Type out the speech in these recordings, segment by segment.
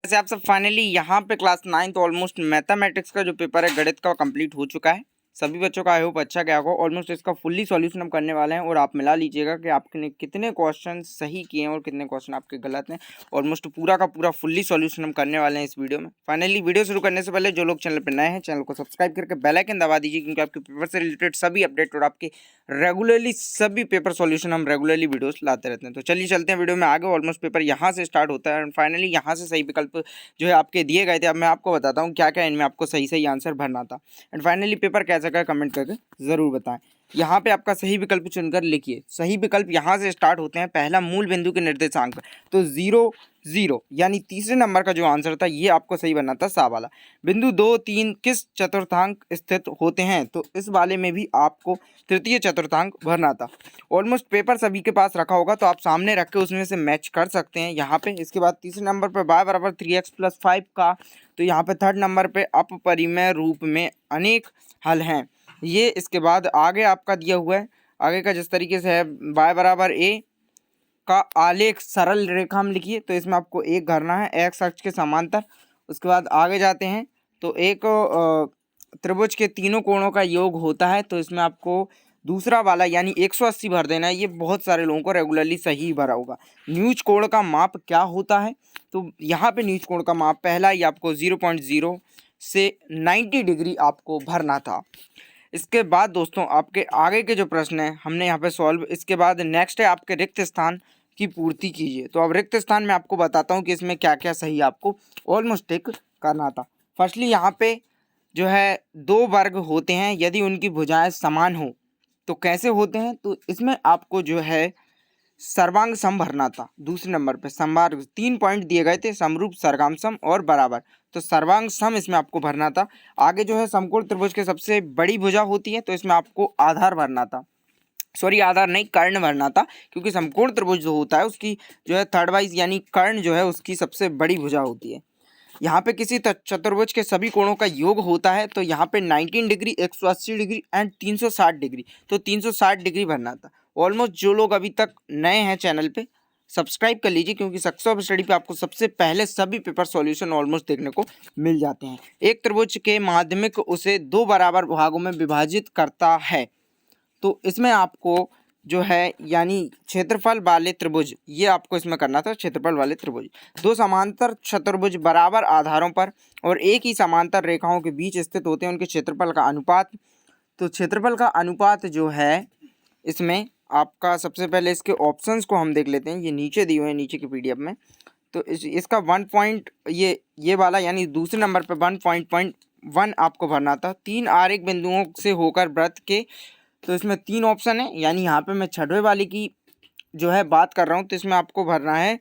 वैसे आप सब फाइनली यहाँ पे क्लास 9 ऑलमोस्ट मैथमेटिक्स का जो पेपर है गणित का कंप्लीट हो चुका है। सभी बच्चों का आई होप अच्छा गया होगा। ऑलमोस्ट इसका फुल्ली सॉल्यूशन हम करने वाले हैं और आप मिला लीजिएगा कि आपने कितने क्वेश्चन सही किए हैं और कितने क्वेश्चन आपके गलत हैं। ऑलमोस्ट पूरा का पूरा फुल्ली सॉल्यूशन हम करने वाले हैं इस वीडियो में। फाइनली वीडियो शुरू करने से पहले जो लोग चैनल पर नए हैं चैनल को सब्सक्राइब करके बेल आइकन दबा दीजिए, क्योंकि आपके पेपर से रिलेटेड सभी अपडेट और आपके रेगुलरली सभी पेपर सॉल्यूशन हम रेगुलरली वीडियोस लाते रहते हैं। तो चलिए चलते हैं वीडियो में आगे। ऑलमोस्ट पेपर यहाँ से स्टार्ट होता है एंड फाइनली यहाँ से सही विकल्प जो है आपके दिए गए थे। अब मैं आपको बताता हूँ क्या क्या इनमें आपको सही सही आंसर भरना था एंड फाइनली पेपर कैसा का कमेंट करके ज़रूर बताएं। यहाँ पे आपका सही विकल्प चुनकर लिखिए। सही विकल्प यहाँ से स्टार्ट होते हैं। पहला मूल बिंदु के निर्देशांक, तो 0 0 यानी तीसरे नंबर का जो आंसर था ये आपको सही बनना था सा वाला। बिंदु 2 3 किस चतुर्थांक स्थित होते हैं, तो इस वाले में भी आपको तृतीय चतुर्थांक भरना था। ऑलमोस्ट पेपर सभी के पास रखा होगा तो आप सामने रख के उसमें से मैच कर सकते हैं यहाँ पे। इसके बाद तीसरे नंबर पर y बराबर 3x + 5 का, तो यहाँ पे थर्ड नंबर पे अपरिमेय रूप में अनेक हल हैं ये। इसके बाद आगे आपका दिया हुआ है, आगे का जिस तरीके से है y बराबर a का आलेख सरल रेखा में लिखिए, तो इसमें आपको एक करना है x अक्ष के समांतर। उसके बाद आगे जाते हैं तो एक त्रिभुज के तीनों कोणों का योग होता है, तो इसमें आपको दूसरा वाला यानी 180 भर देना है। ये बहुत सारे लोगों को रेगुलरली सही भरा होगा। न्यूज कोण का माप क्या होता है, तो यहाँ पे न्यूज कोण का माप पहला ही आपको 0.0 से 90 डिग्री आपको भरना था। इसके बाद दोस्तों आपके आगे के जो प्रश्न हैं हमने यहाँ पे सॉल्व। इसके बाद नेक्स्ट है आपके रिक्त स्थान की पूर्ति कीजिए। तो अब रिक्त स्थान में आपको बताता हूँ कि इसमें क्या क्या सही आपको ऑलमोस्ट टिक करना था। फर्स्टली यहाँ पे जो है दो वर्ग होते हैं यदि उनकी भुजाएं समान हो, तो कैसे होते हैं, तो इसमें आपको जो है सर्वांग सम भरना था। दूसरे नंबर पे समवर्ग 3 पॉइंट दिए गए थे, समरूप, सर्गाम सम और बराबर, तो सर्वांग सम इसमें आपको भरना था। आगे जो है समकोण त्रिभुज के सबसे बड़ी भुजा होती है, तो इसमें आपको आधार भरना था। सॉरी आधार नहीं, कर्ण भरना था, क्योंकि समकोण त्रिभुज जो होता है उसकी जो है थर्ड वाइज यानी कर्ण जो है उसकी सबसे बड़ी भुजा होती है। यहाँ पे किसी चतुर्भुज के सभी कोणों का योग होता है, तो यहाँ पे 19 डिग्री, 180 डिग्री एंड 360 डिग्री, तो 360 डिग्री भरना था। ऑलमोस्ट जो लोग अभी तक नए हैं चैनल पे सब्सक्राइब कर लीजिए, क्योंकि सक्सेस ऑफ स्टडी पे आपको सबसे पहले सभी पेपर सॉल्यूशन ऑलमोस्ट देखने को मिल जाते हैं। एक त्रिभुज के माध्यमिक उसे दो बराबर भागों में विभाजित करता है, तो इसमें आपको जो है यानी क्षेत्रफल वाले त्रिभुज ये आपको इसमें करना था। क्षेत्रफल वाले त्रिभुज दो समांतर चतुर्भुज बराबर आधारों पर और एक ही समांतर रेखाओं के बीच स्थित होते हैं, उनके क्षेत्रफल का अनुपात। तो क्षेत्रफल का अनुपात जो है इसमें आपका सबसे पहले इसके ऑप्शंस को हम देख लेते हैं। ये नीचे दिए हुए हैं नीचे की पीडीएफ में। तो इसका 1 पॉइंट ये वाला यानी दूसरे नंबर पर 1.1 आपको भरना था। 3 आरेख बिंदुओं से होकर वृत्त के, तो इसमें 3 ऑप्शन है, यानी यहाँ पे मैं छठवें वाले की जो है बात कर रहा हूँ, तो इसमें आपको भरना है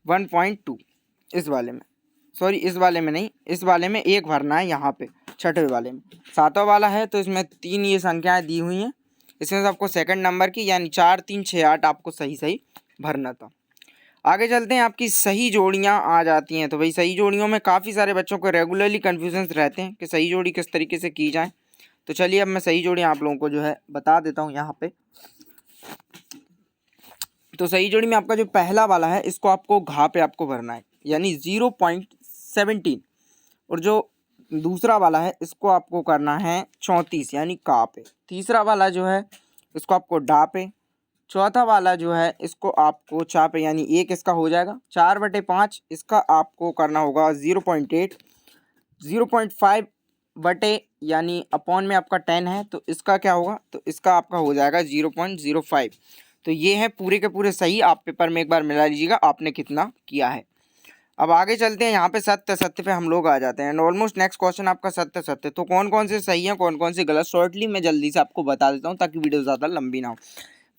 1.2 इस वाले में। सॉरी इस वाले में नहीं, इस वाले में एक भरना है यहाँ पे छठवें वाले में। सातवां वाला है तो इसमें 3 ये संख्याएं दी हुई हैं, इसमें से आपको सेकंड नंबर की यानी 4 3 6 8 आपको सही सही भरना था। आगे चलते हैं, आपकी सही जोड़ियाँ आ जाती हैं। तो भाई सही जोड़ियों में काफ़ी सारे बच्चों को रेगुलरली कन्फ्यूजन रहते हैं कि सही जोड़ी किस तरीके से की जाए। तो चलिए अब मैं सही जोड़ी आप लोगों को जो है बता देता हूँ यहाँ पे। तो सही जोड़ी में आपका जो पहला वाला है इसको आपको घा पे आपको भरना है यानी 0.17, और जो दूसरा वाला है इसको आपको करना है 34 यानी का पे। तीसरा वाला जो है इसको आपको डा पे। चौथा वाला जो है इसको आपको चा पे यानी एक इसका हो जाएगा। 4/5 इसका आपको करना होगा 0.8। 0.5 बटे यानी अपॉन में आपका 10 है, तो इसका क्या होगा, तो इसका आपका हो जाएगा 0.05। तो ये है पूरे के पूरे सही। आप पेपर में एक बार मिला लीजिएगा आपने कितना किया है। अब आगे चलते हैं, यहाँ पे सत्य सत्य पे हम लोग आ जाते हैं एंड ऑलमोस्ट नेक्स्ट क्वेश्चन आपका सत्य सत्य। तो कौन कौन से सही हैं कौन कौन से गलत, शॉर्टली मैं जल्दी से आपको बता देता हूँ ताकि वीडियो ज़्यादा लंबी ना हो।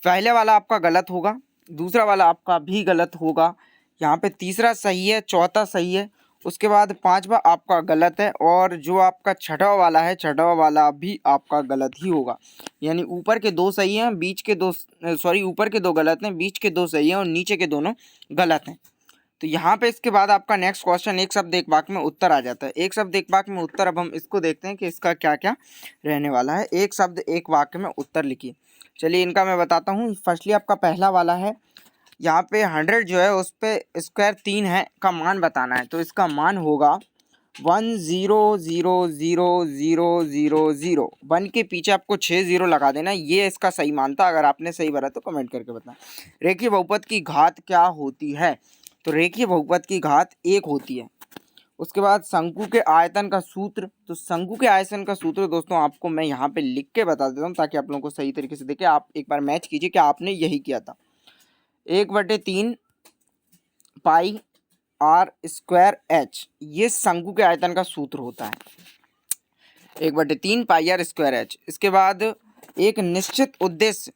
पहले वाला आपका गलत होगा, दूसरा वाला आपका भी गलत होगा, यहाँ पे तीसरा सही है, चौथा सही है, उसके बाद पांचवा आपका गलत है, और जो आपका छठवा वाला है छठवा वाला भी आपका गलत ही होगा। यानी ऊपर के दो सही हैं, बीच के दो ऊपर के दो गलत हैं, बीच के दो सही हैं और नीचे के दोनों गलत हैं। तो यहाँ पे इसके बाद आपका नेक्स्ट क्वेश्चन एक शब्द एक वाक्य में उत्तर आ जाता है। एक शब्द एक वाक्य में उत्तर, अब हम इसको देखते हैं कि इसका क्या क्या रहने वाला है। एक शब्द एक वाक्य में उत्तर लिखिए। चलिए इनका मैं बताता हूँ। फर्स्टली आपका पहला वाला है यहाँ पे 100 जो है उस पे स्क्वायर 3 है का मान बताना है, तो इसका मान होगा 10000000। 1 के पीछे आपको 6 0 लगा देना, ये इसका सही मान था। अगर आपने सही भरा तो कमेंट करके बताएं। रेखीय बहुपद की घात क्या होती है? तो रेखीय बहुपद की घात 1 होती है। उसके बाद शंकु के आयतन का सूत्र, तो शंकु के आयतन का सूत्र दोस्तों आपको मैं यहाँ पे लिख के बता देता हूँ ताकि आप लोगों को सही तरीके से देखे। आप एक बार मैच कीजिए कि आपने यही किया था। 1/3 पाई आर स्क्वायर एच, ये शंकु के आयतन का सूत्र होता है, 1/3 पाई आर स्क्वायर एच। इसके बाद एक निश्चित उद्देश्य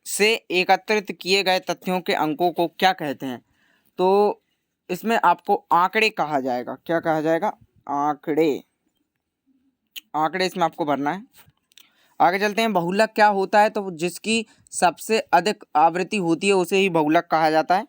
से एकत्रित किए गए तथ्यों के अंकों को क्या कहते हैं? तो इसमें आपको आंकड़े कहा जाएगा। क्या कहा जाएगा? आंकड़े। आंकड़े इसमें आपको भरना है। आगे चलते हैं। बहुलक क्या होता है? तो जिसकी सबसे अधिक आवृत्ति होती है उसे ही बहुलक कहा जाता है।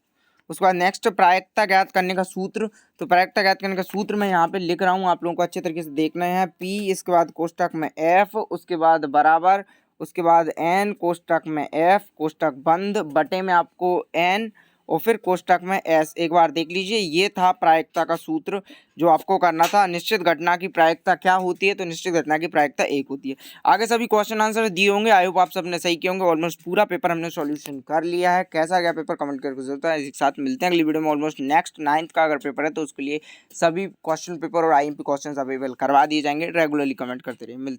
उसके बाद नेक्स्ट प्रायिकता ज्ञात करने का सूत्र, तो प्रायिकता ज्ञात करने का सूत्र मैं यहाँ पे लिख रहा हूँ, आप लोगों को अच्छे तरीके से देखना है। P, इसके बाद कोष्टक में F, उसके बाद बराबर, उसके बाद N, कोष्टक में F, कोष्टक बंद, बटे में आपको N, और फिर कोष्टक में S। एक बार देख लीजिए, ये था प्रायिकता का सूत्र जो आपको करना था। निश्चित घटना की प्रायिकता क्या होती है? तो निश्चित घटना की प्रायिकता 1 होती है। आगे सभी क्वेश्चन आंसर दिए होंगे, आई होप आप सबने सही किए होंगे। ऑलमोस्ट पूरा पेपर हमने सॉल्यूशन कर लिया है। कैसा गया पेपर कमेंट करके जरूर है। एक साथ मिलते हैं अगली वीडियो में। ऑलमोस्ट नेक्स्ट 9th का अगर पेपर है तो उसके लिए सभी क्वेश्चन पेपर और IMP क्वेश्चन अवेलेबल करवा दिए जाएंगे। रेगुलरली कमेंट करते रहिए। मिलते हैं।